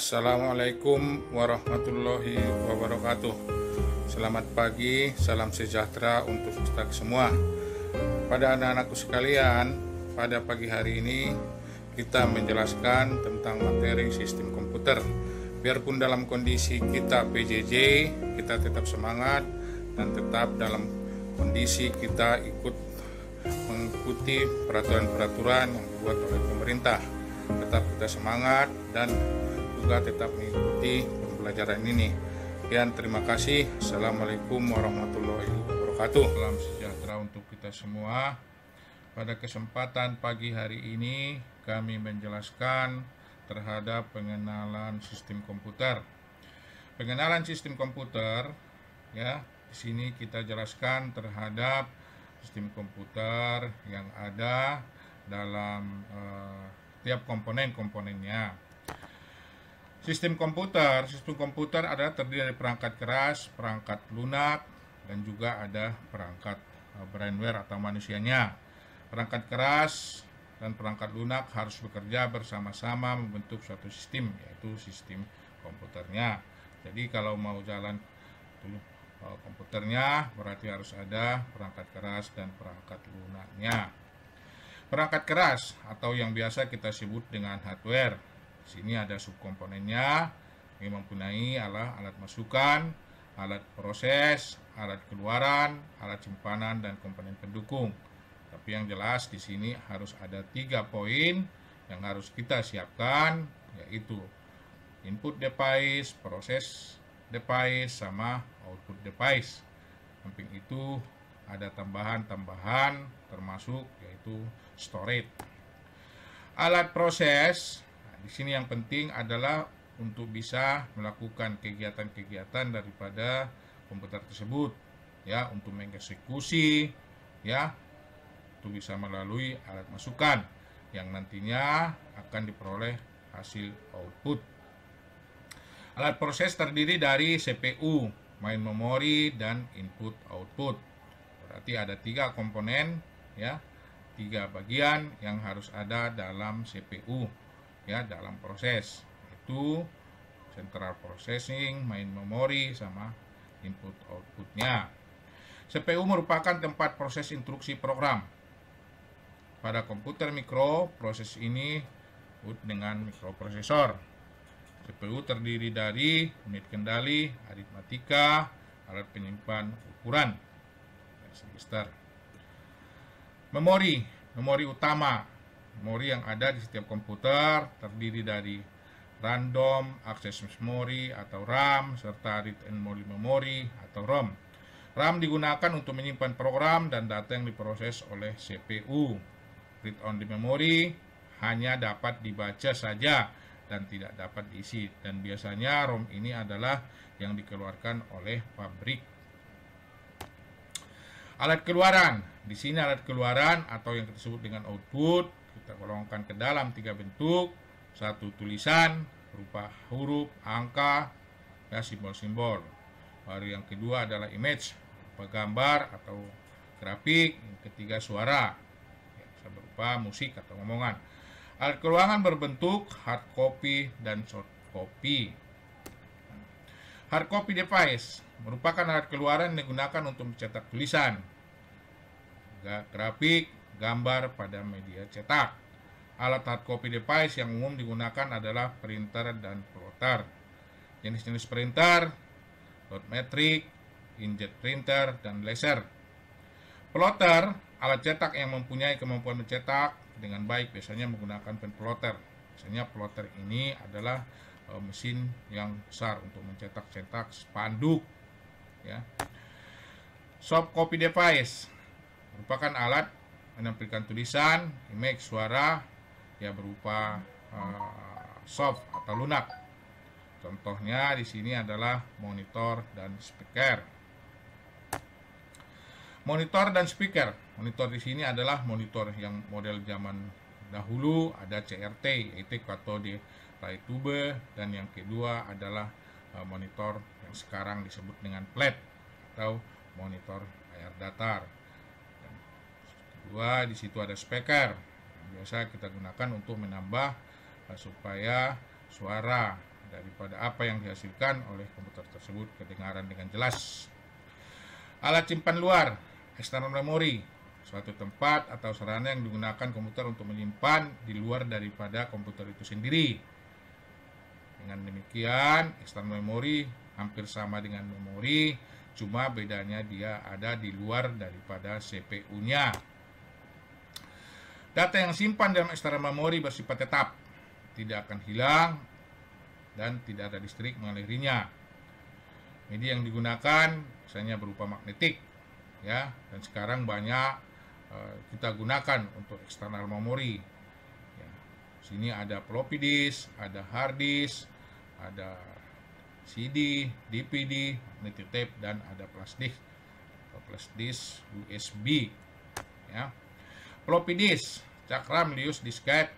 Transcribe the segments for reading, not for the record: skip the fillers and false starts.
Assalamualaikum warahmatullahi wabarakatuh. Selamat pagi, salam sejahtera untuk kita semua. Pada anak-anakku sekalian, pada pagi hari ini kita menjelaskan tentang materi sistem komputer. Biarpun dalam kondisi kita PJJ, kita tetap semangat dan tetap dalam kondisi kita ikut mengikuti peraturan-peraturan yang dibuat oleh pemerintah. Tetap kita semangat dan juga tetap mengikuti pembelajaran ini. Dan terima kasih. Assalamualaikum warahmatullahi wabarakatuh. Salam sejahtera untuk kita semua. Pada kesempatan pagi hari ini kami menjelaskan terhadap pengenalan sistem komputer. Pengenalan sistem komputer, ya, di sini kita jelaskan terhadap sistem komputer yang ada dalam tiap komponen-komponennya. Sistem komputer adalah terdiri dari perangkat keras, perangkat lunak, dan juga ada perangkat brainware atau manusianya. Perangkat keras dan perangkat lunak harus bekerja bersama-sama membentuk suatu sistem, yaitu sistem komputernya. Jadi kalau mau jalan komputernya berarti harus ada perangkat keras dan perangkat lunaknya. Perangkat keras atau yang biasa kita sebut dengan hardware. Di sini ada subkomponennya yang mempunyai alat masukan, alat proses, alat keluaran, alat simpanan, dan komponen pendukung. Tapi yang jelas di sini harus ada 3 poin yang harus kita siapkan, yaitu input device, proses device, sama output device. Samping itu ada tambahan-tambahan termasuk yaitu storage. Alat proses di sini yang penting adalah untuk bisa melakukan kegiatan-kegiatan daripada komputer tersebut, ya, untuk mengeksekusi, ya, itu bisa melalui alat masukan yang nantinya akan diperoleh hasil output. Alat proses terdiri dari CPU, main memori, dan input output. Berarti ada 3 komponen, ya, 3 bagian yang harus ada dalam CPU, ya, dalam proses, itu central processing, main memory, sama input outputnya. CPU merupakan tempat proses instruksi program. Pada komputer mikro, proses ini disebut dengan mikroprosesor. CPU terdiri dari unit kendali, aritmatika, alat penyimpan ukuran, dan register. Memori utama. Memori yang ada di setiap komputer terdiri dari random access memory atau RAM serta read only memory atau ROM. RAM digunakan untuk menyimpan program dan data yang diproses oleh CPU. Read only memory hanya dapat dibaca saja dan tidak dapat diisi, dan biasanya ROM ini adalah yang dikeluarkan oleh pabrik. Alat keluaran. Di sini alat keluaran atau yang disebut dengan output kita golongkan ke dalam 3 bentuk. 1 tulisan berupa huruf, angka, ya, simbol-simbol. Baru yang kedua adalah image, berupa gambar atau grafik. Yang ketiga suara, ya, bisa berupa musik atau omongan. Alat keluaran berbentuk hard copy dan soft copy. Hard copy device merupakan alat keluaran yang digunakan untuk mencetak tulisan, grafik, gambar pada media cetak. Alat hard copy device yang umum digunakan adalah printer dan plotter. Jenis-jenis printer, dot matrix, inkjet printer, dan laser. Plotter, alat cetak yang mempunyai kemampuan mencetak dengan baik, biasanya menggunakan pen plotter. Biasanya plotter ini adalah mesin yang besar untuk mencetak spanduk, ya. Soft copy device merupakan alat menampilkan tulisan, image, suara, ya, berupa soft atau lunak. Contohnya di sini adalah monitor dan speaker. Monitor dan speaker. Monitor di sini adalah monitor yang model zaman dahulu, ada CRT, yaitu cathode ray tube, dan yang kedua adalah monitor yang sekarang disebut dengan flat atau monitor layar datar. Kedua, di situ ada speaker. Biasa kita gunakan untuk menambah supaya suara daripada apa yang dihasilkan oleh komputer tersebut kedengaran dengan jelas. Alat simpan luar, external memory, suatu tempat atau sarana yang digunakan komputer untuk menyimpan di luar daripada komputer itu sendiri. Dengan demikian, external memory hampir sama dengan memori, cuma bedanya dia ada di luar daripada CPU-nya. Data yang simpan dalam external memory bersifat tetap, tidak akan hilang dan tidak ada listrik mengalirinya. Media yang digunakan misalnya berupa magnetik, ya, dan sekarang banyak kita gunakan untuk external memory. Ya, sini ada floppy disk, ada hard disk, ada CD, DVD, magnetic tape, dan ada flash disk USB. Ya, floppy disk, cakram lius disket,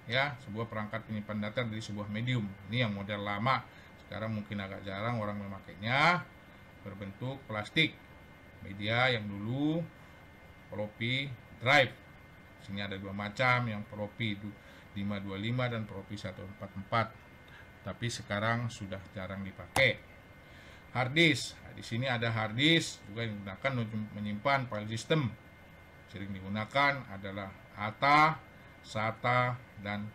ya, sebuah perangkat penyimpan data dari sebuah medium. Ini yang model lama, sekarang mungkin agak jarang orang memakainya, berbentuk plastik. Media yang dulu floppy drive. Sini ada dua macam, yang floppy 525 dan floppy 144. Tapi sekarang sudah jarang dipakai. Hard disk, nah, di sini ada hard disk juga yang digunakan untuk menyimpan file system. Sering digunakan adalah ATA, SATA, dan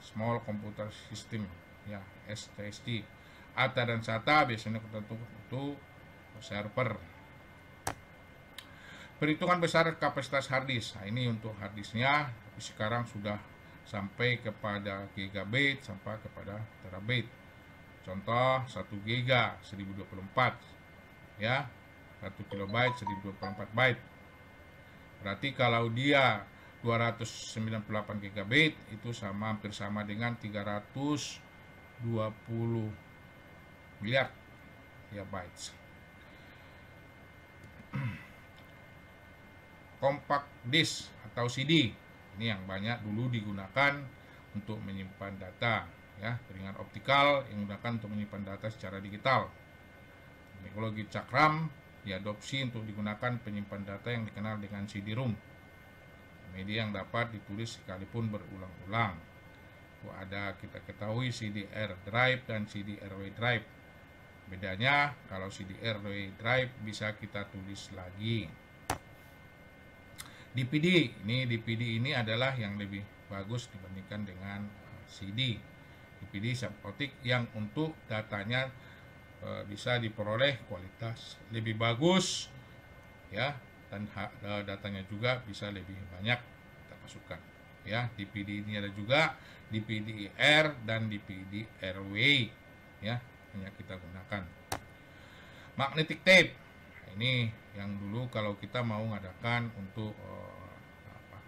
Small Computer System, ya, SCSD. ATA dan SATA biasanya untuk server. Perhitungan besar kapasitas hard disk. Nah, ini untuk hard disknya, tapi sekarang sudah sampai kepada gigabit sampai kepada terabit. Contoh 1 giga 1024, ya, 1 kilobyte 1024 byte. Berarti kalau dia 298 gigabit itu hampir sama dengan 320 miliar gigabytes. Compact disk atau CD, ini yang banyak dulu digunakan untuk menyimpan data, ya, jaringan optikal yang digunakan untuk menyimpan data secara digital. Teknologi cakram diadopsi untuk digunakan penyimpan data yang dikenal dengan CD-ROM, media yang dapat ditulis sekalipun berulang-ulang. Itu ada, kita ketahui, CD-R drive dan CD-RW drive. Bedanya kalau CD-RW drive bisa kita tulis lagi. DVD ini adalah yang lebih bagus dibandingkan dengan CD. DVD suboptik yang untuk datanya bisa diperoleh kualitas lebih bagus, ya, dan datanya juga bisa lebih banyak kita masukkan, ya. DVD ini ada juga DVD-R dan DVD-RW, ya, hanya kita gunakan. Magnetic tape, ini yang dulu kalau kita mau mengadakan untuk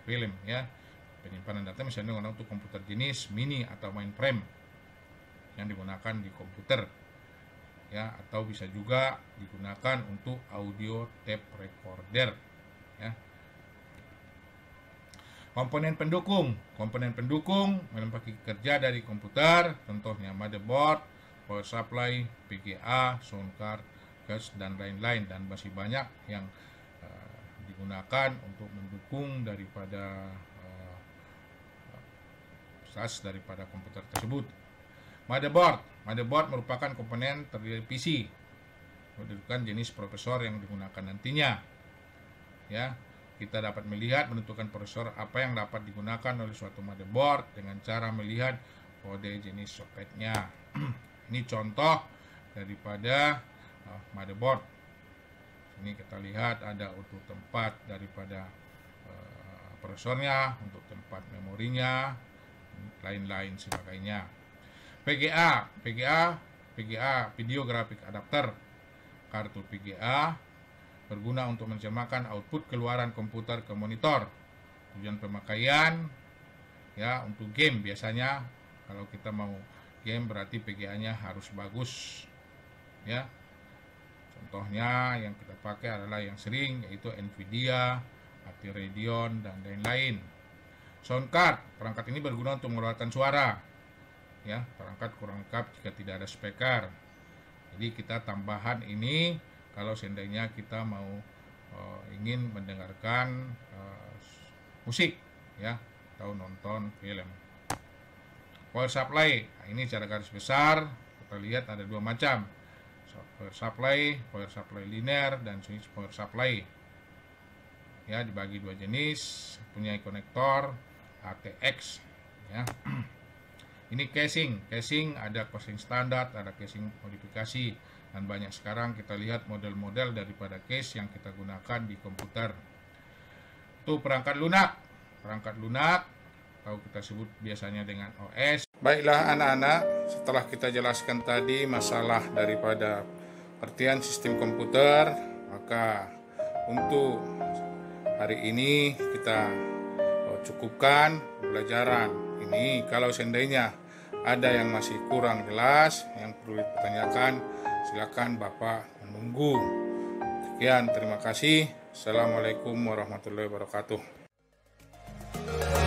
film, ya, penyimpanan data misalnya untuk komputer jenis mini atau mainframe yang digunakan di komputer, ya, atau bisa juga digunakan untuk audio tape recorder, ya. Komponen pendukung melengkapi kerja dari komputer, contohnya motherboard, power supply, VGA, sound card, cache, dan lain-lain, dan masih banyak yang digunakan untuk mendukung daripada SAS daripada komputer tersebut. Motherboard merupakan komponen terdiri PC, menentukan jenis prosesor yang digunakan nantinya, ya. Kita dapat melihat menentukan prosesor apa yang dapat digunakan oleh suatu motherboard dengan cara melihat kode jenis soketnya. Ini contoh daripada motherboard. Ini kita lihat ada untuk tempat daripada prosesornya, untuk tempat memorinya, lain-lain sebagainya. VGA video graphic adapter. Kartu VGA berguna untuk menerjemahkan output keluaran komputer ke monitor. Tujuan pemakaian, ya, untuk game biasanya. Kalau kita mau game berarti VGA-nya harus bagus, ya. Contohnya yang kita pakai adalah yang sering, yaitu Nvidia, AT Radeon, dan lain-lain. Sound card, perangkat ini berguna untuk mengeluarkan suara, ya. Perangkat kurang lengkap jika tidak ada speaker. Jadi kita tambahan ini kalau seandainya kita mau ingin mendengarkan musik, ya, atau nonton film. Power supply, nah, ini cara garis besar kita lihat ada dua macam, power supply linear dan switch power supply. Ya, dibagi dua jenis, punya konektor ATX. Ya. Ini casing ada casing standar, ada casing modifikasi, dan banyak sekarang kita lihat model-model daripada case yang kita gunakan di komputer. Itu perangkat lunak atau kita sebut biasanya dengan OS. Baiklah anak-anak, setelah kita jelaskan tadi masalah daripada pengertian sistem komputer, maka untuk hari ini kita cukupkan pembelajaran ini. Kalau seandainya ada yang masih kurang jelas, yang perlu ditanyakan, silakan Bapak menunggu. Sekian, terima kasih. Assalamualaikum warahmatullahi wabarakatuh.